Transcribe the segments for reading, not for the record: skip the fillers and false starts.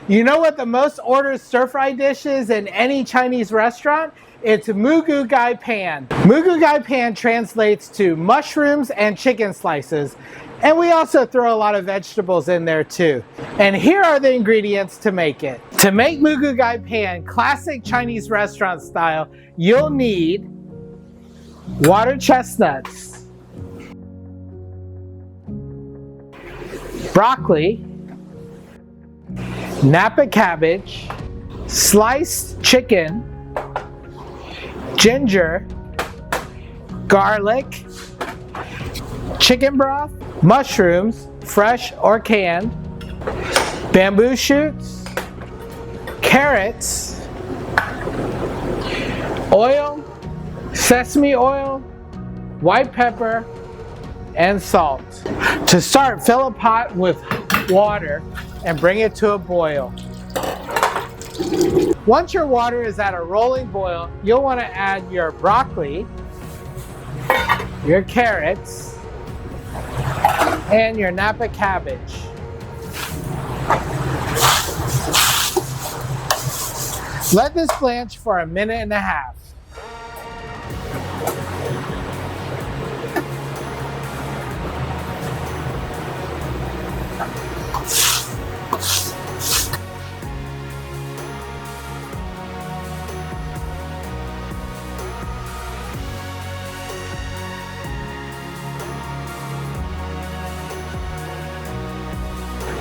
You know what the most ordered stir-fry dish is in any Chinese restaurant? It's Moo Goo Gai Pan. Moo Goo Gai Pan translates to mushrooms and chicken slices. And we also throw a lot of vegetables in there too. And here are the ingredients to make it. To make Moo Goo Gai Pan classic Chinese restaurant style, you'll need water chestnuts, broccoli, napa cabbage, sliced chicken, ginger, garlic, chicken broth, mushrooms, fresh or canned, bamboo shoots, carrots, oil, sesame oil, white pepper, and salt. To start, fill a pot with water and bring it to a boil. Once your water is at a rolling boil, you'll want to add your broccoli, your carrots, and your napa cabbage. Let this blanch for a minute and a half.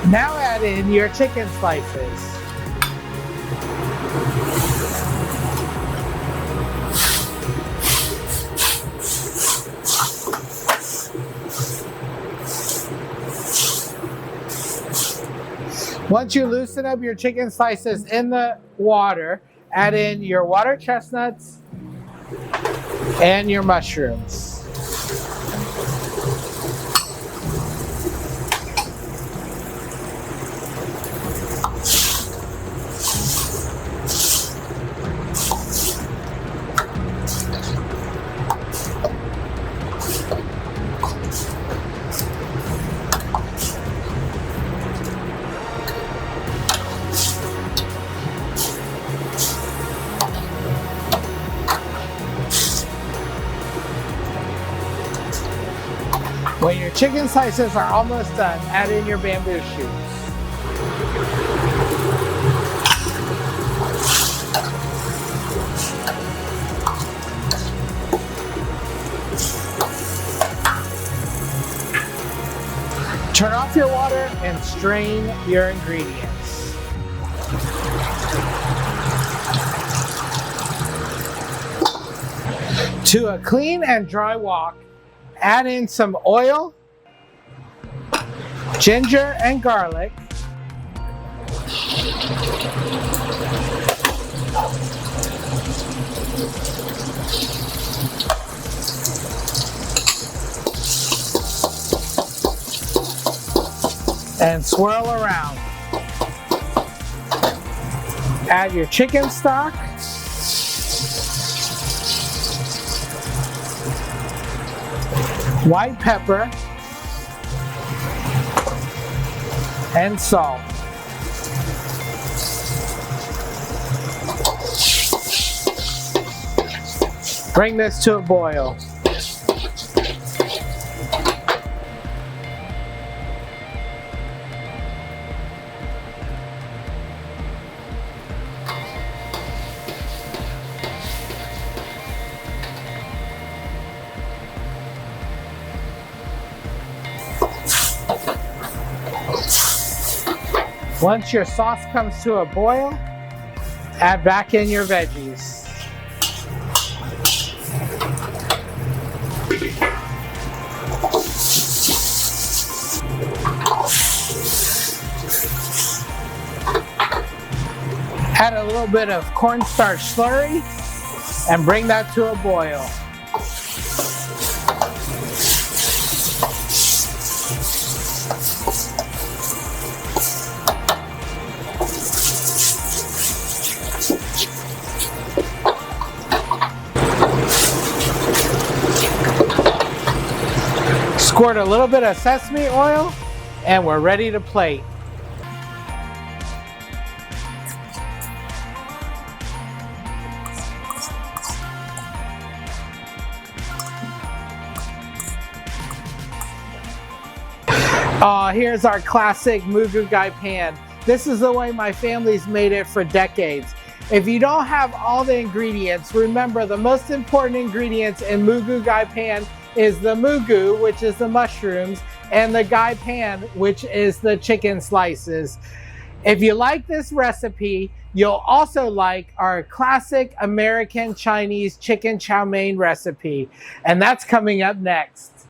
Now add in your chicken slices. Once you loosen up your chicken slices in the water, add in your water chestnuts and your mushrooms. When your chicken slices are almost done, add in your bamboo shoots. Turn off your water and strain your ingredients. To a clean and dry wok, add in some oil, ginger and garlic, and swirl around. Add your chicken stock, white pepper, and salt. Bring this to a boil. Once your sauce comes to a boil, add back in your veggies. Add a little bit of cornstarch slurry and bring that to a boil. Squirt a little bit of sesame oil and we're ready to plate. Here's our classic Moo Goo Gai Pan. This is the way my family's made it for decades. If you don't have all the ingredients, remember the most important ingredients in Moo Goo Gai Pan is the moo goo, which is the mushrooms, and the gai pan, which is the chicken slices. If you like this recipe, you'll also like our classic American Chinese chicken chow mein recipe, and that's coming up next.